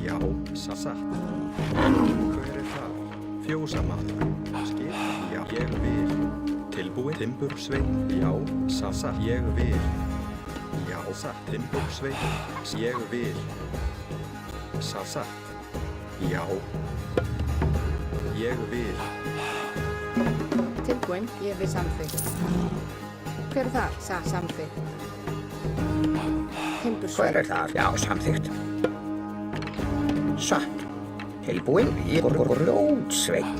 Já, satt. Hver það? Fjósamaður. Skip, já, ég vil. Tilbúið, timbursveinn, já, satt, ég vil. Já, satt, timbursveinn, ég vil. Satt, já, ég vil. Tilbúinn, ég vil samþykkt. Hver það? Samþykkt. Timbursveinn. Hver það? Já, samþykkt. Satt. Tilbúinn, ég grjótsveinn.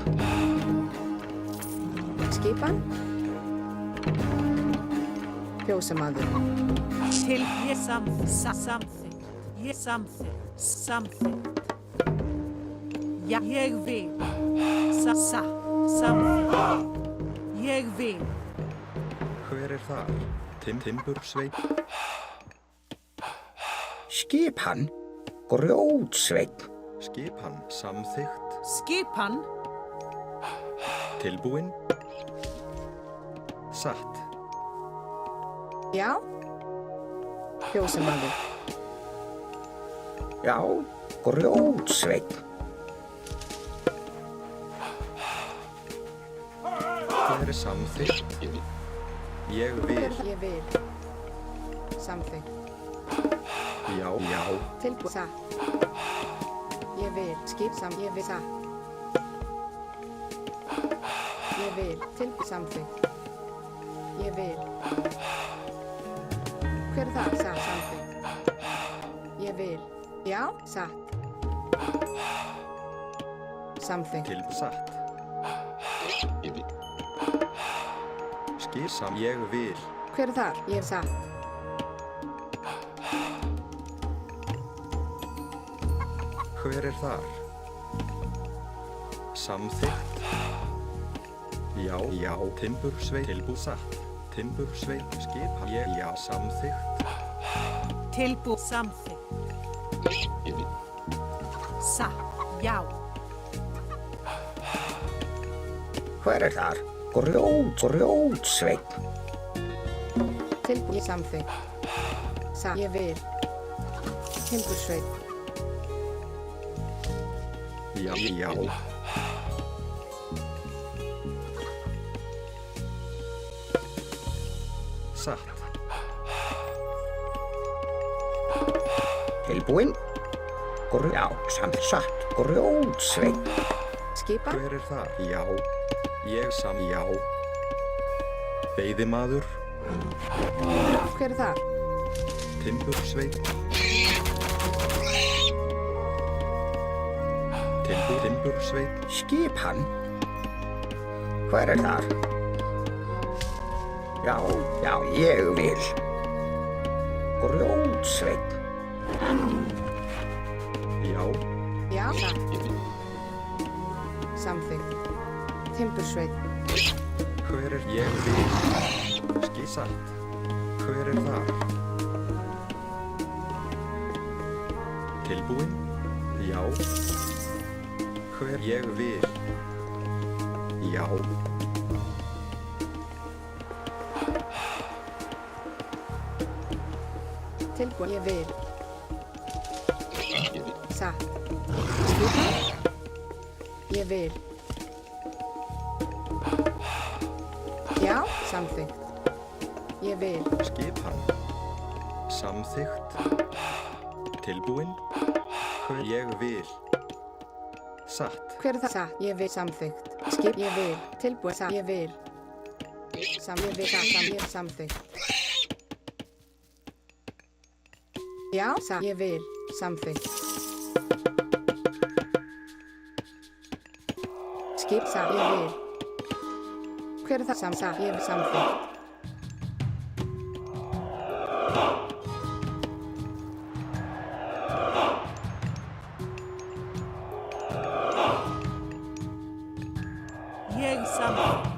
Skipan. Fjósamaður. Ég samþykkt. Ég samþykkt. Já, ég vil. Samþykkt. Ég vil. Hver það? Timbursveinn. Skipan. Grjótsveinn. Skipan, samþykkt. Skipan. Tilbúinn. Satt. Já. Fjósamaður. Já, grjótsveinn. Hver samþykkt? Ég vil. Ég vil. Samþykkt. Já, já. Tilbúið. Satt. Ég vil. Skip ég vil. Satt. Ég vil. Tilbúið. Samþykkt. Ég vil. Hver það? Satt. Samþykkt. Ég vil. Já. Satt. Samþykkt. Satt. Skip ég vil. Hver það? Ég satt. Hver þar? Samþykkt. Já, já. Timbursveinn. Tilbúið. Satt. Timbursveinn. Skipan. Ég, já. Samþykkt. Tilbúið. Samþykkt. Satt. Já. Hver þar? Grjótsveinn. Tilbúið. Samþykkt. Satt. Ég vil. Timbursveinn. Já, já. Satt. Tilbúinn. Já, satt. Grjótsveinn. Skipan. Hver það? Já. Ég já. Veiðimaður. Hver það? Timbursveinn. Timbursveinn. Skipan. Hver þar? Já, já, ég vil. Grjótsveinn. Já. Já. Satt. Samþykkt. Timbursveinn. Hver ég vil. Satt. Hver það? Tilbúinn. Já. Hver ég vil. Já. Tilbúið. Ég vil. Satt. Skipan. Ég vil. Já. Samþykkt. Ég vil. Skipan. Samþykkt. Tilbúinn. Hver ég vil. Satt. Hver það? Satt. Ég vil. Samþykkt. Skip. Ég vil. Tilbúið. Satt. Ég vil. Ég vil. Satt. Ég vil. Samþykkt. Já. Satt. Ég vil. Samþykkt. Skip. Satt. Ég vil. Hver það? Satt. Ég vil. Samþykkt. Ég samþykkt.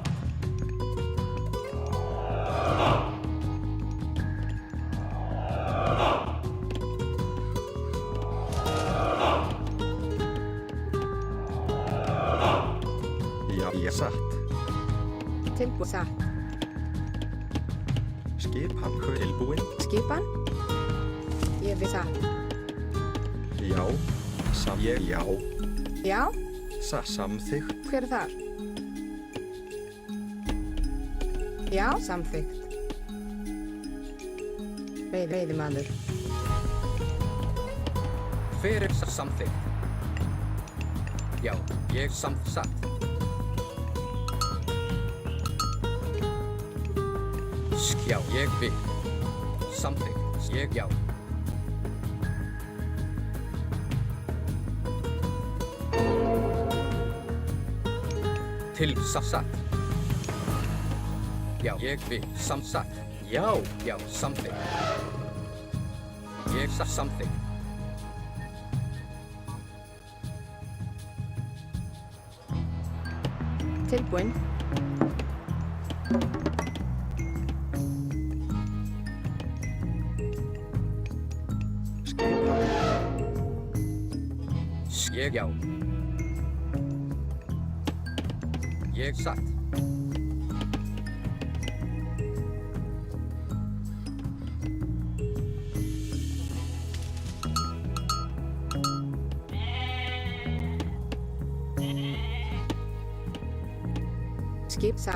Já, ég satt. Tilbúið. Satt. Skipan. Tilbúin. Skipan. Ég vil satt. Já. Ég. Já. Já. Samþykkt. Hver er þar? Já. Samþykkt. Veiðimaður. Hver er samþykkt? Já, ég satt. Já, ég vil. Samþykkt. Ég, já. Til satt. Já, ég vil. Satt. Já, samþykkt. Ég samþykkt. Tilbúin. Skipan. Ég, já. Ég satt.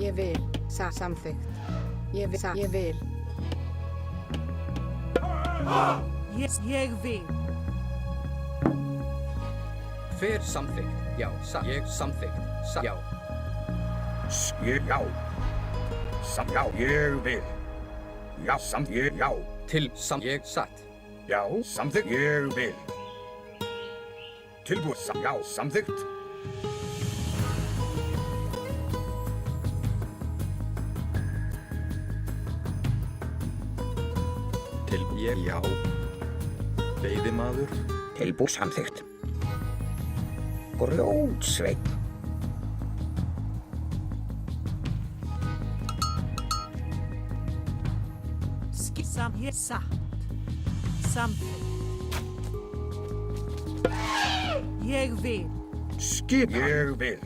Ég vil. Samþykkt. Ég vil. Ég vil. Hver samþykkt? Já, ég samþykkt. Já. Já. Já, ég vil. Já, já. Til ég satt. Já, samþykkt. Ég vil. Tilbúið. Já, samþykkt. Ég. Já. Veiðimaður. Tilbúið samþykkt. Grjótsveinn. Ég satt. Samþykkt. Ég vil. Skipan. Ég vil.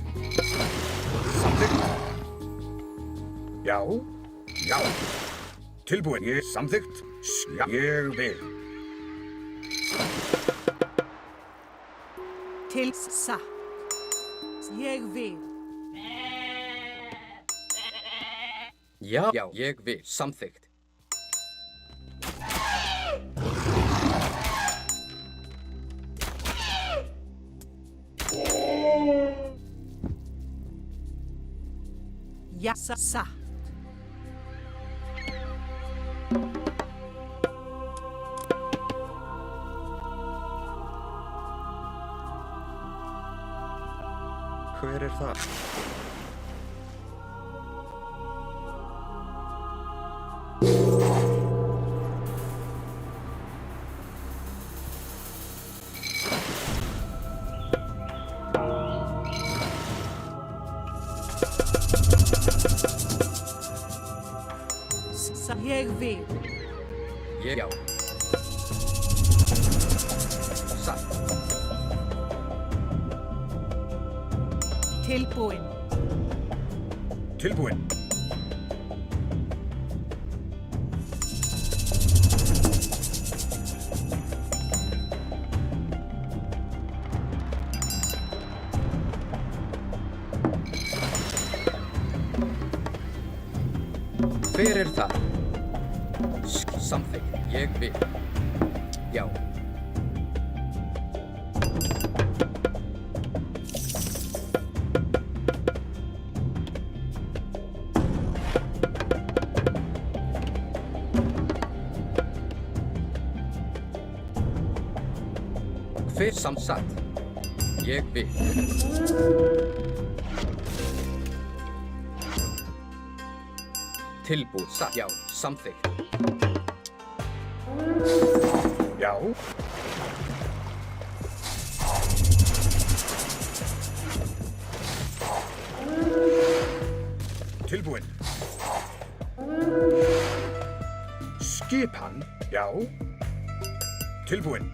Samþykkt. Já. Já. Tilbúið. Ég samþykkt. Já, ég vil. Til satt. Ég vil. Já, ég vil. Samþykkt. Ja, satt. Hver er það? Ég vil. Ég, já. Satt. Tilbúin. Tilbúin. Hver er það? Samþykkt. Ég vil. Já. Hver samsatt? Ég vil. Tilbúð satt. Já, samþykkt. Já. Tilbúin. Skipan. Já. Tilbúin.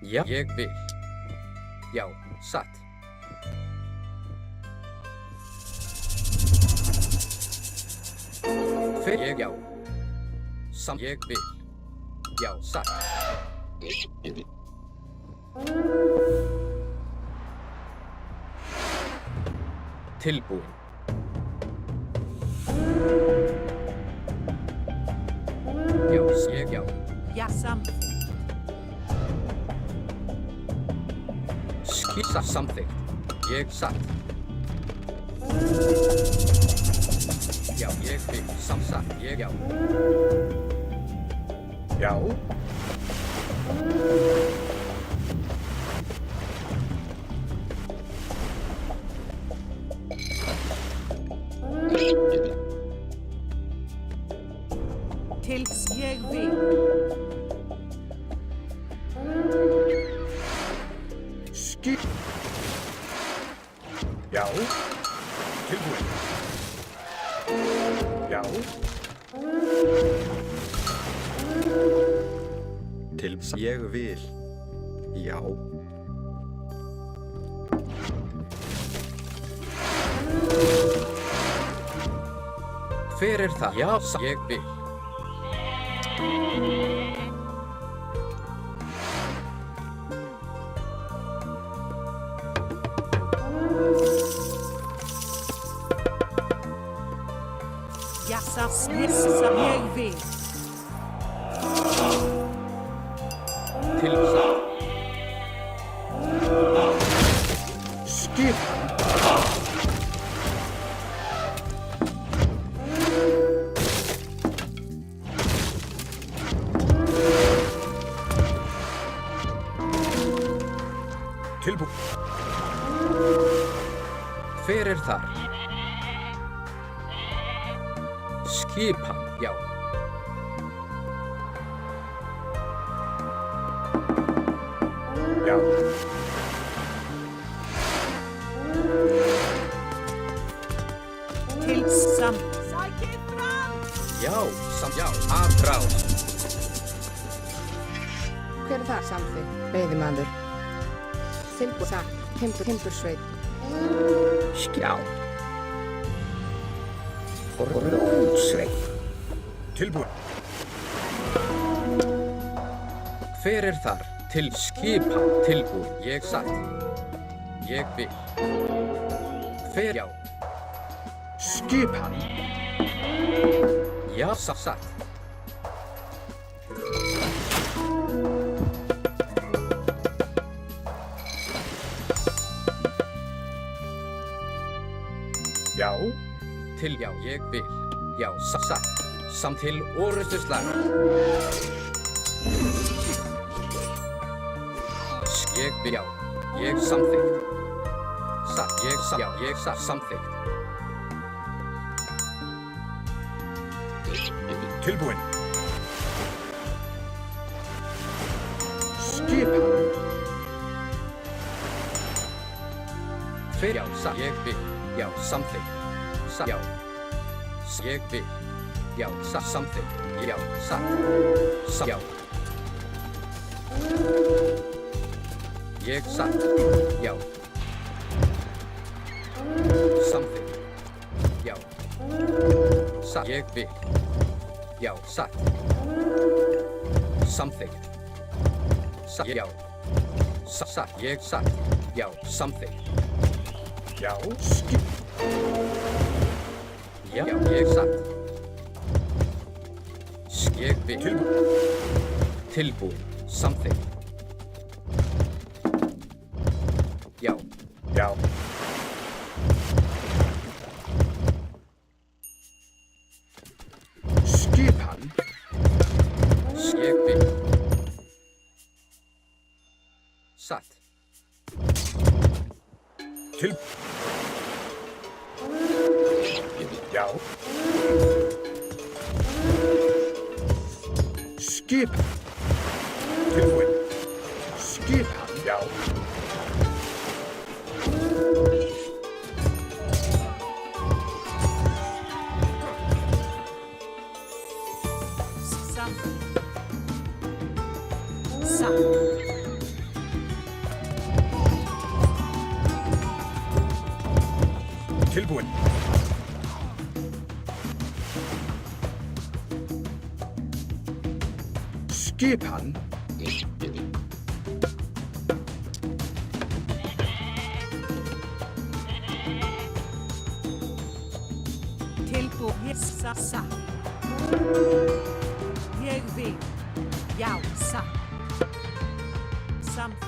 Já, ég vil. Já, satt. Ég, já. Ég vil. Já, satt. Tilbúin. Já, ég, já. Ja, samþykkt. Skýsa samþykkt. Ég satt. Já, ég vil. Samsatt. Ég, já. Já. Tills ég vil. Skip. Já. Tilbúin. Já. Ég vil. Já. Hver er það? Já, ég vil. Ja, ég vil. Tilsatt. Skip. Tilbúin. Hver er þar? Skipan, já. Já. Tills sækið fram. Já, já, aðrás. Hver er það? Samþykkt. Veiðimaður. Tilbúin. Satt. Timbursveit. Skjá. Rótsveit. Tilbúin. Hver er þar? Til skipan, tilbúin. Ég satt. Ég vil. Hver, já. Skipan. Já, satt. Já. Til, já, ég vil. Já, satt. Samt til orustuslag. Ég vil, já. Ég samþykkt. Satt, já, ég satt samþykkt. Tilbúin. Skipan. Hver, já, satt. Ég vil. Já, samþykkt. Satt, já. Ég vil. Já, satt, samþykkt. Já, satt. Já. Ég satt. Já. Samþykkt. Já. Satt. Ég vil. Já, satt. Samþykkt. Satt. Já. Satt. Ég satt. Já, samþykkt. Já. Skip. Já, ég satt. Ég vil. Tilbúin. Samþykkt. Já. Já. Skipan. Ég vil. Satt. Til. Já. Skipan. Tilbúin. Skipan. Já. Satt. Tilbúin. Skipan. Tilbúin. Satt. Ég vil. Já, satt. Samþykkt.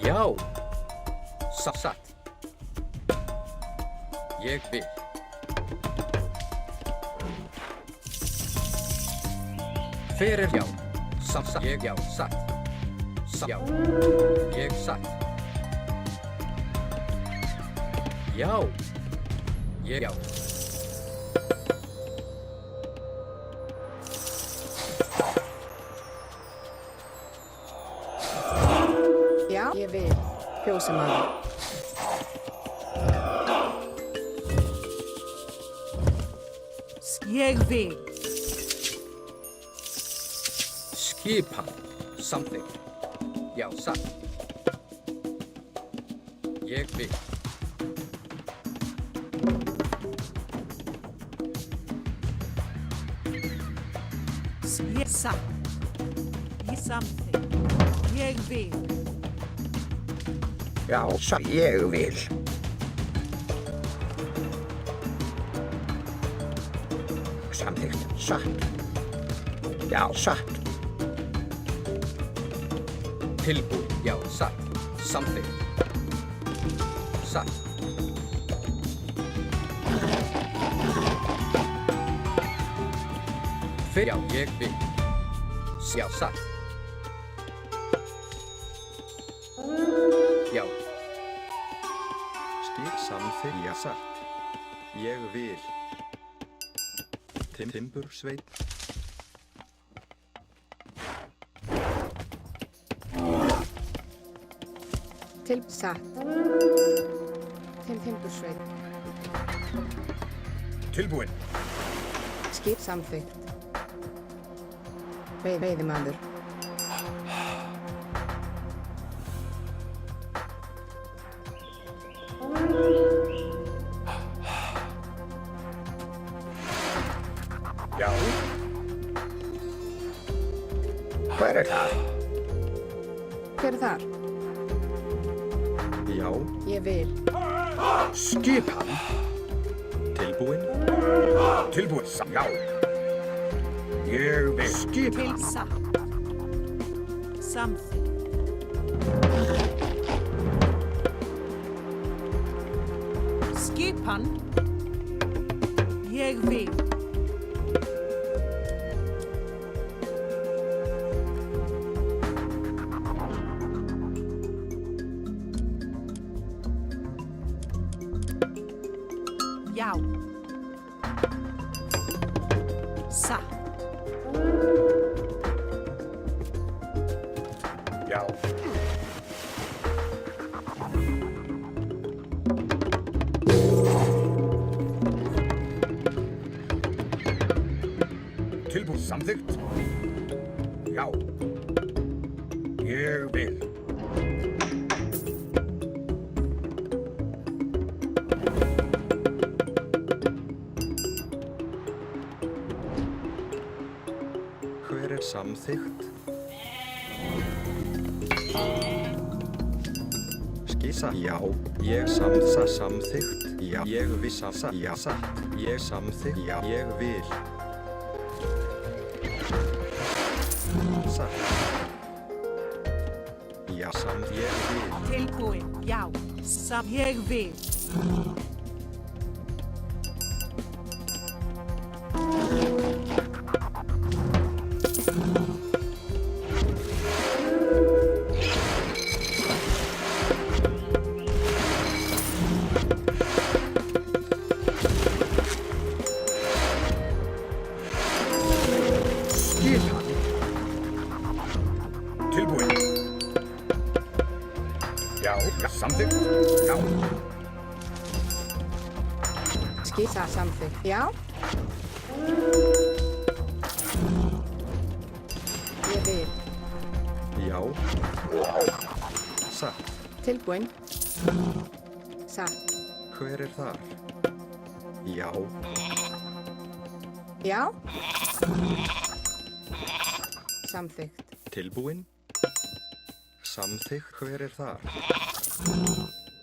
Já. Satt. Ég vil. Fyrir já. Satt. Ég já. Satt. Já. Ég satt. Já. Ég já. Já, ég vil. Fjósamaður. Ég vil. Skipan. Samþykkt. Já, satt. Ég vil. Ég satt. Ég samþykkt. Ég vil. Já, ég vil. Samþykkt. Satt. Já, satt. Tilbúin. Já, satt. Samþykkt. Satt. Fyrir já, ég vil. Já, satt. Já. Skip samþykkt. Já, satt. Ég vil. Timbursveit. Satt. Timbursveit. Tilbúin. Skip samþykkt. Veiðimaður. Já. Hver það? Hver er þar? Já. Ég vil. Skipan. Tilbúin. Tilbúin. Já. Ég vil. Skipan. Til satt. Samþykkt. Skipan. Ég vil. Já. Satt. Já. Tilbúin. Samþykkt. Já. Ég vil. Hver er samþykkt? Skissa. Já. Ég samþykkt. Já. Ég vil. Já, satt. Ég samþykkt. Já. Ég vil. Satt. Já, ég vil. Tilbúin. Já. Ég vil. Skipan. Tilbúin. Já. Samþykkt. Já. Skip samþykkt. Já. Já. Satt. Tilbúin. Satt. Hver er þar? Já. Já. Samþykkt. Tilbúin. Samþykkt. Hver er þar?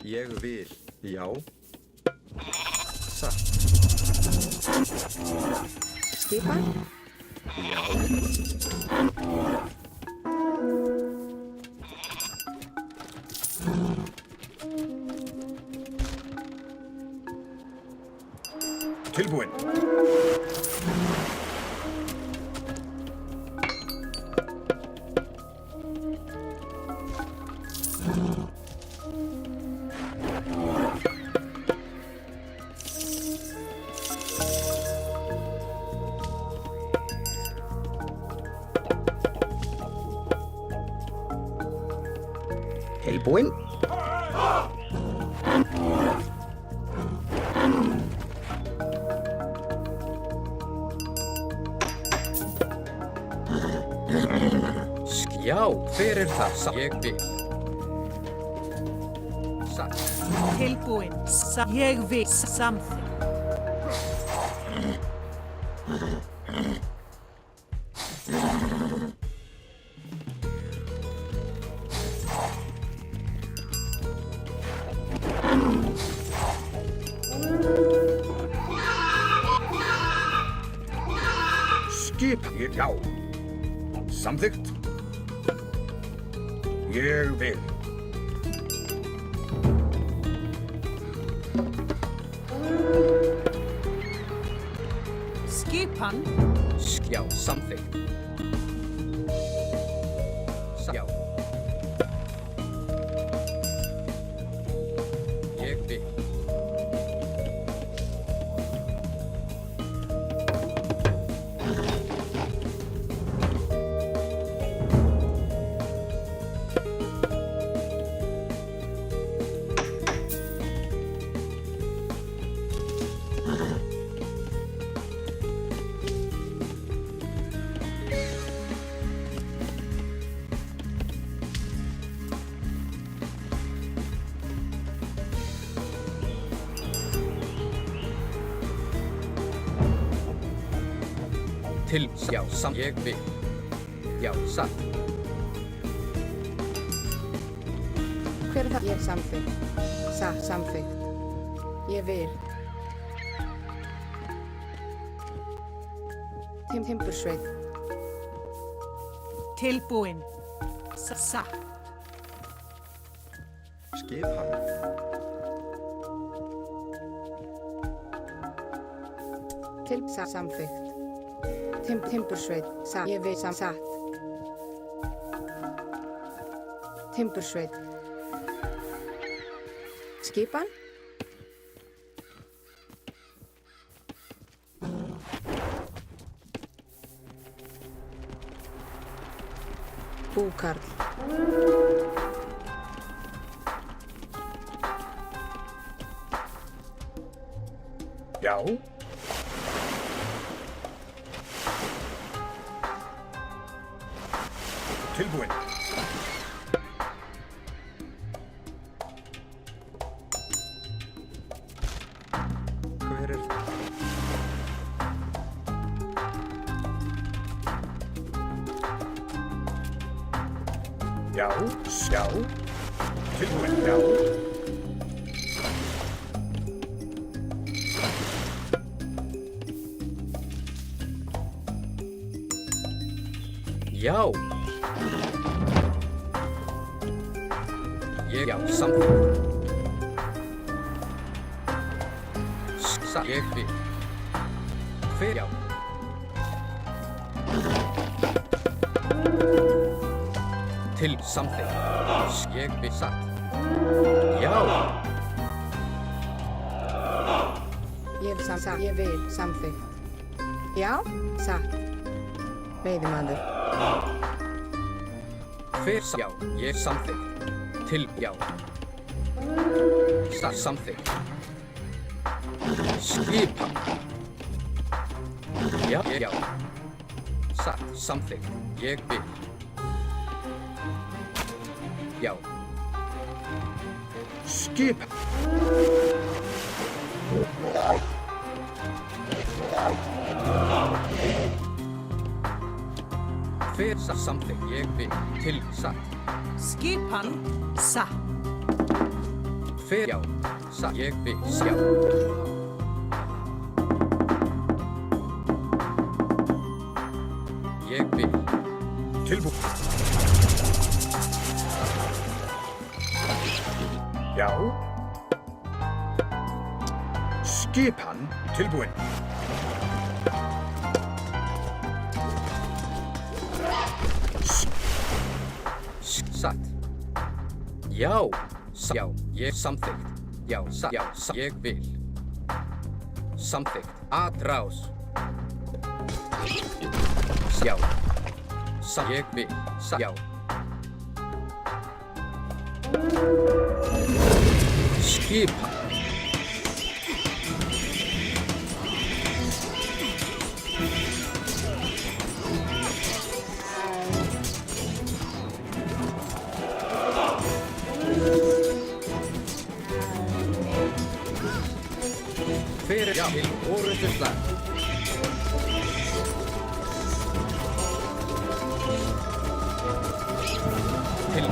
Ég vil. Já. Satt. Skipan. Já. Tilbúin. Tilbúin. Já, hver er það? Ég vil. Satt. Tilbúin. Ég vil. Samþykkt. Skipan. Já. Samþykkt. Ég vil. Skipan. Já, samþykkt. Já. Ég vil. Já, ég vil. Já, satt. Hver er það? Ég samþykkt. Samþykkt. Ég vil. Timbursveit. Tilbúin. Satt. Skipan. Samþykkt. Timbursveit. Ég vil. Satt. Timbursveit. Skipan. Búkarl. Já. Tilbúin. Hver er það? Já. Já. Tilbúin. Já. Já. Já, samþykkt. Ég vil. Hver? Já. Til samþykkt. Ég vil. Satt. Já. Ég vil. Samþykkt. Já. Satt. Veiðimaður. Hver? Já, ég samþykkt. Til, já. Satt, samþykkt. Skipan. Já. Satt, samþykkt. Ég vil. Já. Skip. Hver samþykkt? Ég vil. Til satt. Skipan. Satt. Hver já. Satt. Ég vil. Sjá. Ég vil. Tilbúin. Já. Skipan. Tilbúin. Satt. Já. Já. Ég samþykkt. Já. Satt. Já. Satt. Ég vil. Samþykkt. Atrás. Já. Satt. Ég vil. Satt. Já. Skipan. Fyrir já. Til orustusslag. Til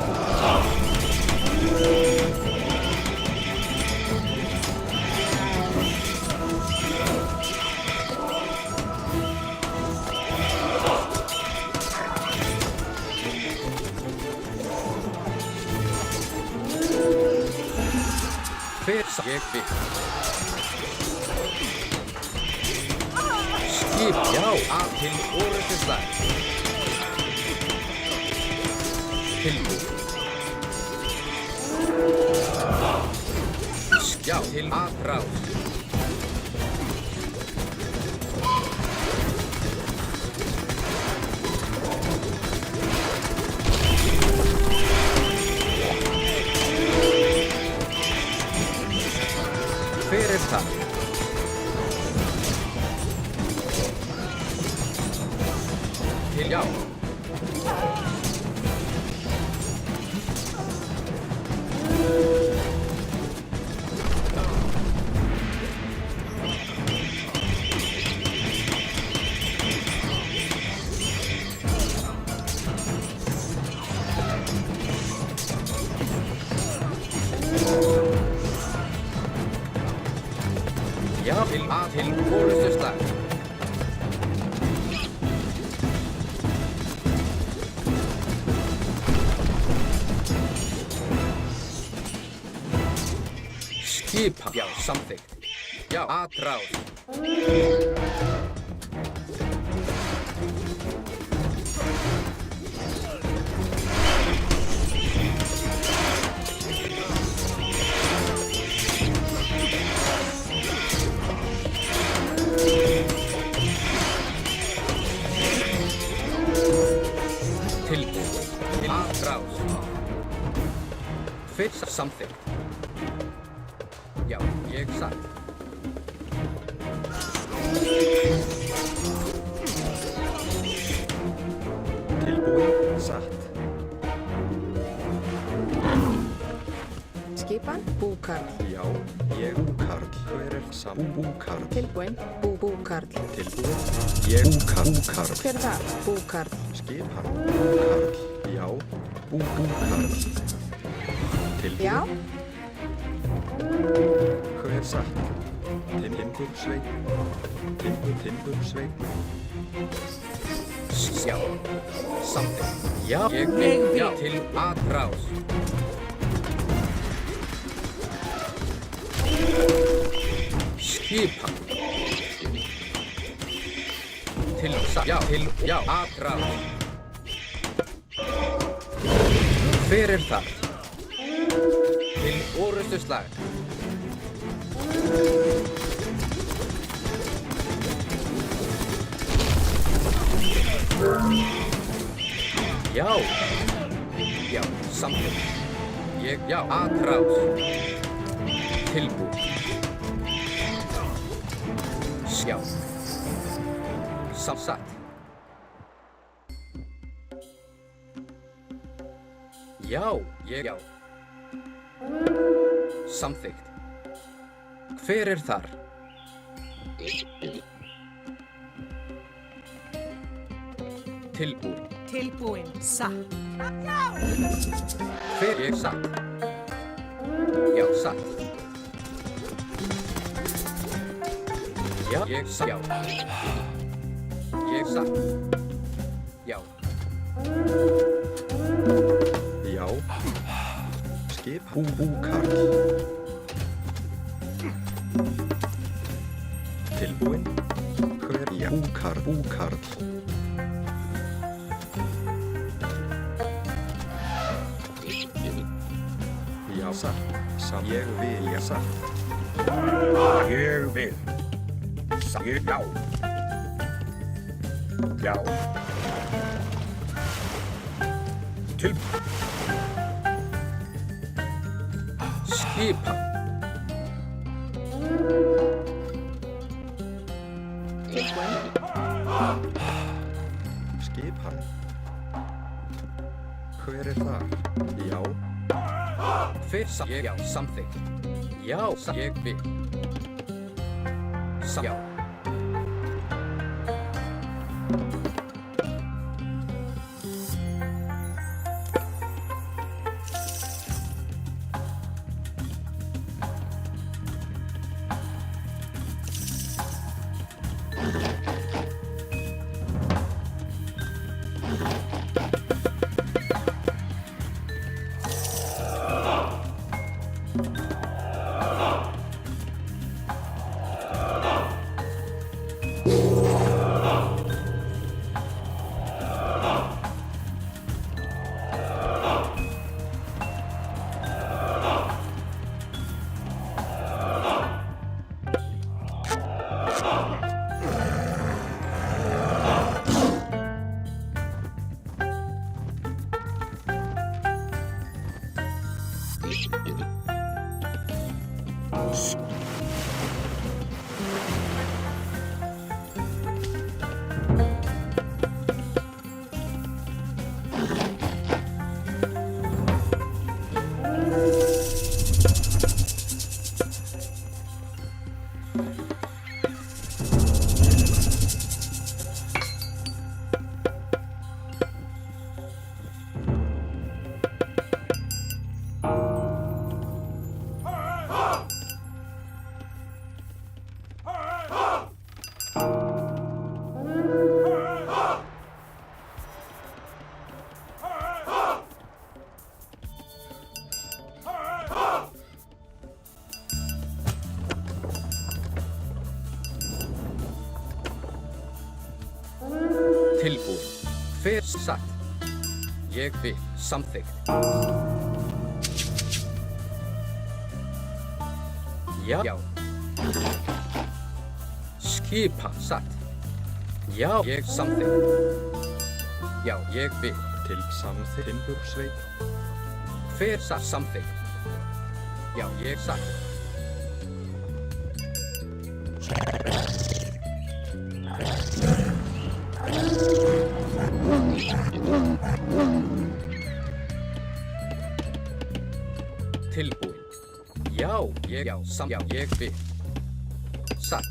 Fyrir ég vil. Skip, já, að til orustusslag. Tilbúið. Já, til atrás. Hver það? Til já. Já, til að til orustusslag. Skipa. Já, samþykkt. Já, atrás. Tilbúið. Til atrás. Fyrst samþykkt. Já, ég satt. Tilbúin, satt. Skipan. Búkarl. Já, ég búkarl. Hver búkarl? Tilbúin. Búkarl. Tilbúin. Ég búkarl. Hver það? Búkarl. Skipan. Búkarl. Já, búkarl. Tilbúin. Já. Hver satt? Timbursveit. Timbursveit. Já, samþykkt. Já, ég vil. Ég vil. Já, til atrás. Skipan. Til satt. Já, til já, atrás. Hver það? Til orustusslag. Já. Já, samþykkt. Ég, já, atrás. Tilbúið. Já. Samsatt. Já, ég já. Samþykkt. Hver þar? Tilbúin. Tilbúin. Satt. Hver ég satt? Já, satt. Já, ég satt. Já. Ég satt. Já. Já. Skip búkarl. Tilbúin. Hver já. Búkarl. Já, satt. Ég vil, já, satt. Ég vil. Ég já. Já. Tilbúin. Skipan. Tilbúin. Skipan. Hver þar? Já. Hver satt? Ég já, samþykkt. Já, satt. Ég vil. Satt. Já. Tilbúin. Hver satt? Ég vil. Samþykkt. Já. Já. Skipan. Satt. Já, ég samþykkt. Já, ég vil. Til samþykkt. Timbursveit. Hver satt? Samþykkt. Já, ég satt. Tilbúin. Já, ég já, já, ég vil. Satt.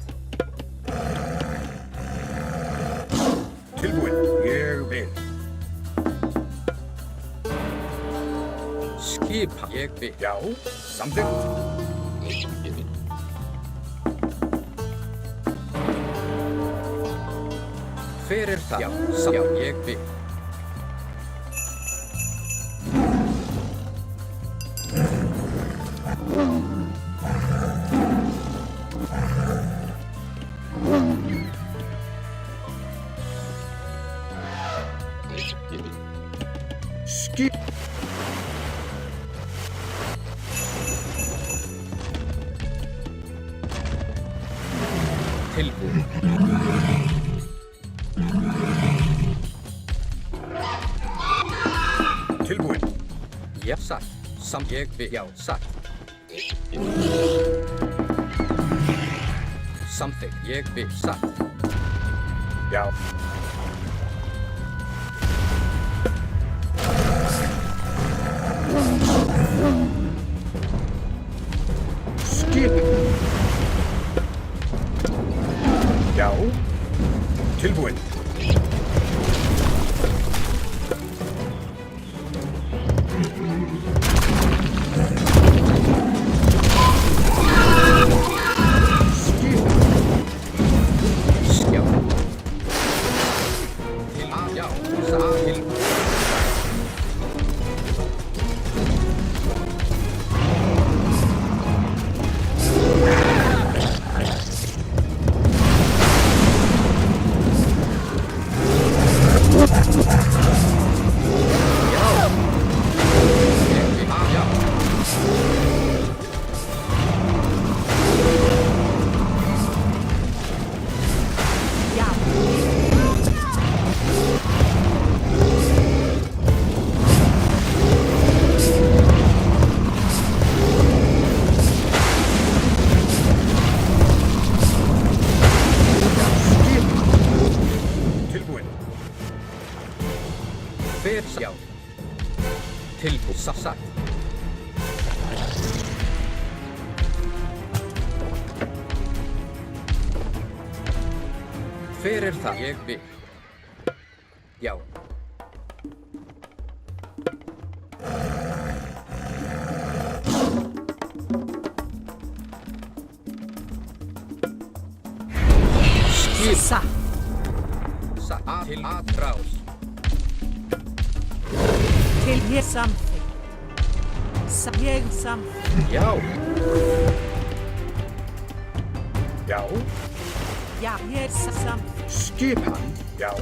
Tilbúin. Ég vil. Skipan. Ég vil. Já. Samþykkt. Hver það? Já, já, ég vil. Skip. Tilbúin. Tilbúin. Já, satt. Ég vil. Já, satt. Samþykkt. Ég vil. Satt. Já. Tilbúið. Satt. Hver er það? Ég vil. Já. Skip. Satt. Satt. Til atrás. Til ég samþykkt. Ég samþykkt. Já. Já. Já, ég samþykkt. Skipan. Já.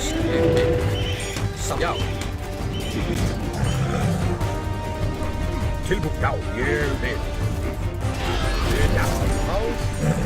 Skip. Já. Tilbúið. Já, ég vil. Já. Já.